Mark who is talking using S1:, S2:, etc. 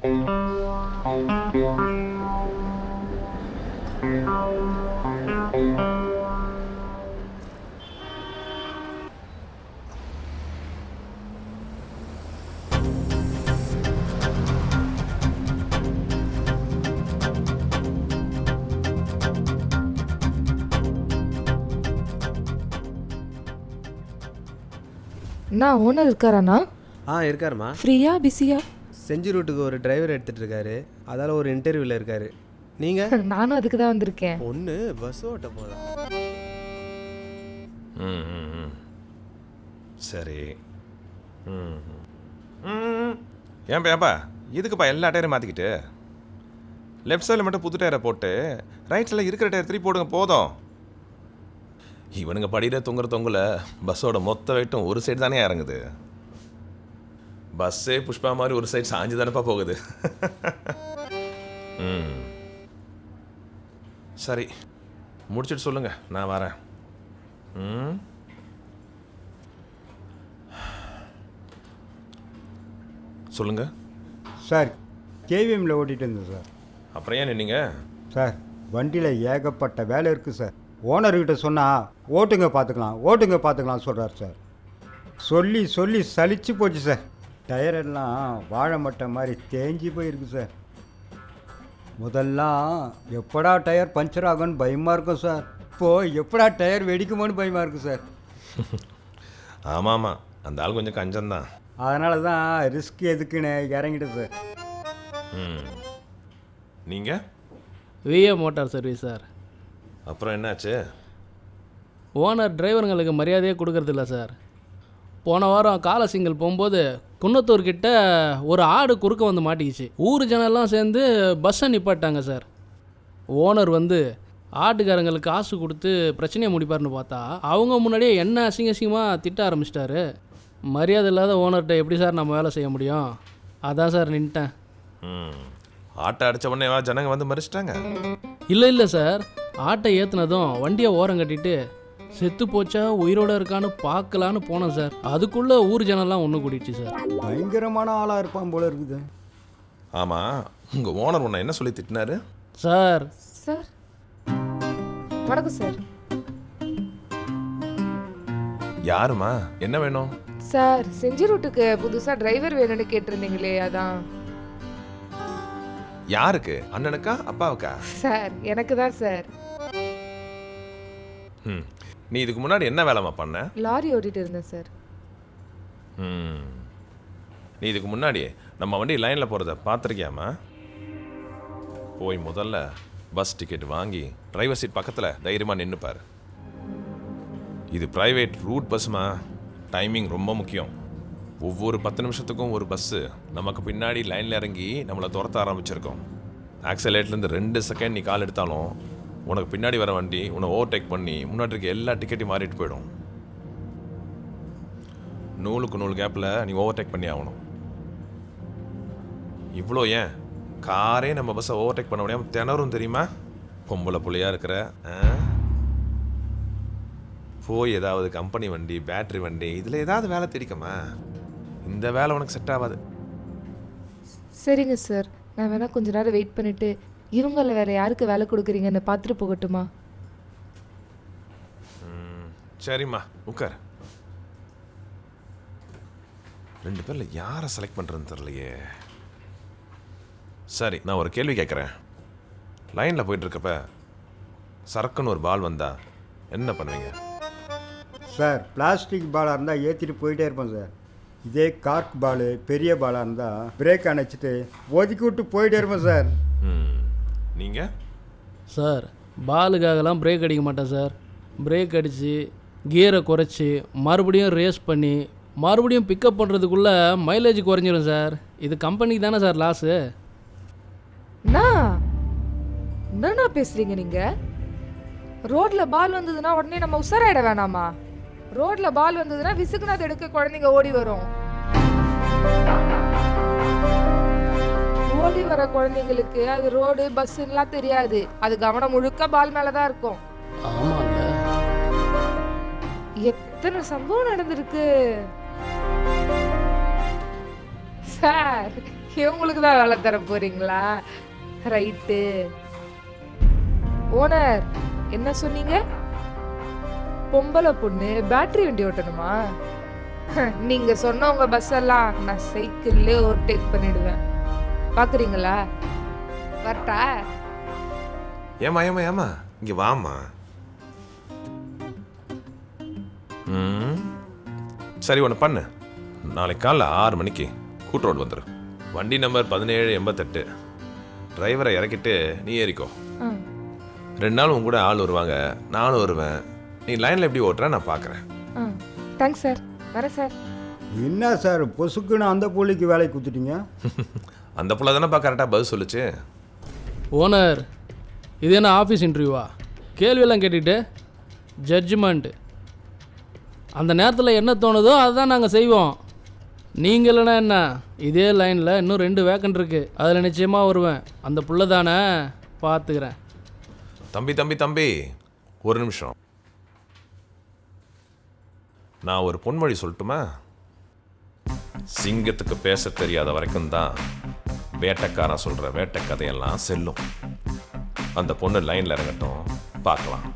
S1: அண்ணா owner இருக்காராண்ணா?
S2: இருக்காருமா.
S1: ஃப்ரீயா பிஸியா?
S2: செஞ்சி ரூட்டுக்கு ஒரு டிரைவர் எடுத்துகிட்டு இருக்காரு, அதால் ஒரு இன்டர்வியூவில் இருக்காரு. நீங்கள்?
S1: நானும் அதுக்கு தான் வந்திருக்கேன்.
S2: ஒன்று பஸ் ஓட்ட போதா?
S3: சரி. ஏன்பா இதுக்குப்பா எல்லா டயரும் மாற்றிக்கிட்டு லெஃப்ட் சைடில் மட்டும் புது டயரை போட்டு ரைட் சைடில் இருக்கிற டயர் திருப்பி போடுங்க போதும். இவனுங்க படியில தொங்குல பஸ்ஸோட மொத்த வெயிட்டும் ஒரு சைடு தானே இறங்குது. பஸ்ஸே புஷ்பா மாதிரி ஒரு சைடு சாஞ்சு தானேப்பா போகுது. சரி முடிச்சுட்டு சொல்லுங்க, நான் வரேன். சொல்லுங்க
S4: சார். கேவிஎம்மில் ஓட்டிகிட்டு இருந்தேன் சார்.
S3: அப்புறம் ஏன் நின்னீங்க?
S4: சார் வண்டியில் ஏகப்பட்ட வேலை இருக்குது சார். ஓனர்கிட்ட சொன்னால் ஓட்டுங்க பார்த்துக்கலாம் சொல்கிறார் சார். சொல்லி சொல்லி சலிச்சு போச்சு சார். டயரெல்லாம் வாழை மட்டை மாதிரி தேஞ்சி போயிருக்கு சார். முதல்லாம் எப்படா டயர் பஞ்சர் ஆகும்னு பயமாக இருக்கும் சார். இப்போது எப்படா டயர் வெடிக்குமோன்னு பயமாக இருக்குது சார்.
S3: ஆமாம், அந்த ஆள் கொஞ்சம் கஞ்சம்தான்.
S4: அதனால தான் ரிஸ்க் எதுக்குன்னு இறங்கிட்டேன் சார்.
S3: நீங்கள்?
S5: VA motor service sir.
S3: அப்புறம் என்னாச்சு?
S5: ஓனர் டிரைவருங்களுக்கு மரியாதையே கொடுக்கறதில்ல சார். போன வாரம் காலை சிங்கிள் போகும்போது குன்னத்தூர்கிட்ட ஒரு ஆடு குறுக்க வந்து மாட்டிக்கிச்சு. ஊர் ஜனெல்லாம் சேர்ந்து பஸ்ஸை நிப்பாட்டாங்க சார். ஓனர் வந்து ஆட்டுக்காரங்களுக்கு காசு கொடுத்து பிரச்சனையை முடிப்பார்னு பார்த்தா அவங்க முன்னாடியே என்ன அசிங்கமாக திட்ட ஆரம்பிச்சிட்டாரு. மரியாதை இல்லாத ஓனர்கிட்ட எப்படி சார் நம்ம வேலை செய்ய முடியும்? அதான் சார் நின்ட்டேன்.
S3: ஆட்டை அடித்த உடனே ஜனங்க வந்து மறிச்சிட்டாங்க?
S5: இல்லை சார், ஆட்டை ஏற்றுனதும் வண்டியை ஓரம் கட்டிட்டு செத்து போச்சா உயிரோட இருக்கான்னு பார்க்கலான்னு போனேன் சார். அதுக்குள்ளே ஊர் ஜனெல்லாம் ஒன்று கூட்டிடுச்சு சார்.
S4: பயங்கரமான ஆளாக இருப்பான் போல இருக்குது.
S3: ஆமாம், உங்கள் ஓனர் உன்னை என்ன சொல்லி திட்டினாரு?
S5: சார்
S1: சார் வணக்கம் சார்.
S3: யாருமா, என்ன வேணும்?
S1: சார் செஞ்சி ரூட்டுக்கு புதுசாக டிரைவர் வேணும்னு கேட்டிருந்தீங்களே, அதான்.
S3: யாருக்கு? அண்ணனுக்கா அப்பாவுக்கா?
S1: சார் எனக்கு தான் சார்.
S3: நீ இதுக்கு முன்னாடி என்ன வேலைமா பண்ண?
S1: லாரி ஓட்டிட்டு இருந்தேன் சார்.
S3: நீ இதுக்கு முன்னாடி நம்ம வண்டி லைனில் போகிறத பார்த்துருக்கியாமா? போய் முதல்ல பஸ் டிக்கெட் வாங்கி டிரைவர் சீட் பக்கத்தில் தைரியமாக நின்றுப்பார். இது ப்ரைவேட் ரூட் பஸ்மா, டைமிங் ரொம்ப முக்கியம். ஒவ்வொரு 10 நிமிஷத்துக்கும் ஒரு பஸ்ஸு நமக்கு பின்னாடி லைனில் இறங்கி நம்மளை துரத்த ஆரம்பிச்சிருக்கோம். ஆக்சலேட்லேருந்து 2 செகண்ட் நீ கால் எடுத்தாலும் உனக்கு பின்னாடி வர வண்டி உன்னை ஓவர்டேக் பண்ணி முன்னாடி இருக்க எல்லா டிக்கெட்டையும் மாறிட்டு போயிடும். நூலுக்கு நூல் கேப்பில் நீ ஓவர்டேக் பண்ணி ஆகணும். இவ்வளோ ஏன் காரே நம்ம பஸ்ஸை ஓவர்டேக் பண்ண முடியாமல் திணறும் தெரியுமா? பொம்பளை புள்ளையாக இருக்கிற போய் ஏதாவது கம்பெனி வண்டி, பேட்ரி வண்டி, இதில் ஏதாவது வேலை தேடிக்கமா. இந்த வேலை உனக்கு செட் ஆகாது.
S1: சரிங்க சார், நான் வேணா கொஞ்ச நேரம் வெயிட் பண்ணிட்டு இவங்கள வேற யாருக்கு வேலை கொடுக்குறீங்கன்னு பார்த்துட்டு போகட்டுமா?
S3: சரிம்மா உட்கார். 2 பேர்ல யாரை செலக்ட் பண்ணுறதுன்னு தெரியலையே. சரி, நான் ஒரு கேள்வி கேட்குறேன். லைனில் போயிட்டு இருக்கப்ப சரக்குன்னு ஒரு பால் வந்தா என்ன பண்ணுவீங்க?
S4: சார் பிளாஸ்டிக் பாலாக இருந்தால் ஏற்றிட்டு போயிட்டே இருப்பேன் சார். இதே கார்க் பால் பெரிய பாலாக இருந்தால் பிரேக் அணைச்சிட்டு ஒதுக்கி விட்டு போயிட்டே இருப்பேன் சார்.
S3: நீங்கள்?
S5: சார் பாலுக்காகலாம் பிரேக் அடிக்க மாட்டேன் சார். பிரேக் அடித்து கியரை குறைச்சி மறுபடியும் ரேஸ் பண்ணி மறுபடியும் பிக்கப் பண்ணுறதுக்குள்ளே மைலேஜ் குறைஞ்சிரும் சார். இது கம்பெனிக்கு தானே சார் லாஸு.
S1: என்னண்ணா பேசுறீங்க நீங்க? ரோட்ல பால் வந்ததுன்னா உடனே நம்ம உஷாராயிட வேணாமா? ரோட்ல பால் வந்ததுன்னா விசுக்குனது எடுக்க குழந்தைங்க ஓடி வரும். ஓடி வர குழந்தைங்களுக்கு அது ரோடு பஸ்ஸுலாம் தெரியாது. அது கவனம் முழுக்க பால் மேலதான் இருக்கும்.
S5: ஆமாங்க,
S1: எத்தனை சம்பவம் நடந்திருக்கு சார் இவங்களுக்கு தான் வேலை தர போறீங்களா? ரைட்டு. ஓனர் என்ன சொன்னீங்க? பொம்பளை பொண்ணு பேட்டரி வண்டி ஓட்டணுமா? நீங்க சொன்ன உங்க பஸ் எல்லாம் நான் சைக்கிள்ல ஓவர்டேக் பண்ணிடுவேன். பாக்குறீங்களா? வரட்டா?
S3: ஏமா ஏமா ஏமா இங்க வாமா. சரி ஒன்று பண்ணு, நாளைக்கு காலைல 6 மணிக்கு கூட்டு ரோடு வந்துடும். வண்டி நம்பர் 1788. டிரைவரை இறக்கிட்டு நீ ஏறிக்கோ. 2 நாள் உங்க கூட ஆள் வருவாங்க, நானும் வருவேன். நீ லைனில் எப்படி ஓட்டுற நான் பார்க்குறேன்.
S1: Thanks sir. வரேன் சார்.
S4: என்ன சார் பொசுக்குன்னு அந்த புள்ளிக்கு வேலைக்கு கொடுத்துட்டீங்க?
S3: அந்த புள்ள தானேப்பா கரெக்டாக பதில் சொல்லுச்சு.
S5: ஓனர், இது என்ன ஆஃபீஸ் இன்டர்வியூவா? கேள்வியெல்லாம் கேட்டுக்கிட்டு ஜட்ஜ்மெண்ட். அந்த நேரத்தில் என்ன தோணுதோ அதுதான் நாங்கள் செய்வோம். நீங்கள் இல்லைனா என்ன, இதே லைனில் இன்னும் 2 வேக்கன்ட் இருக்குது, அதில் நிச்சயமாக வருவேன். அந்த புள்ள தானே, பார்த்துக்கிறேன்.
S3: தம்பி தம்பி தம்பி ஒரு நிமிஷம், நான் ஒரு பொன்மொழி சொல்லட்டுமா? சிங்கத்துக்கு பேச தெரியாத வரைக்கும் தான் வேட்டைக்காரன் சொல்கிற வேட்டை கதையெல்லாம் செல்லும். அந்த பொண்ணு லைனில் இறங்கட்டும், பார்க்கலாம்.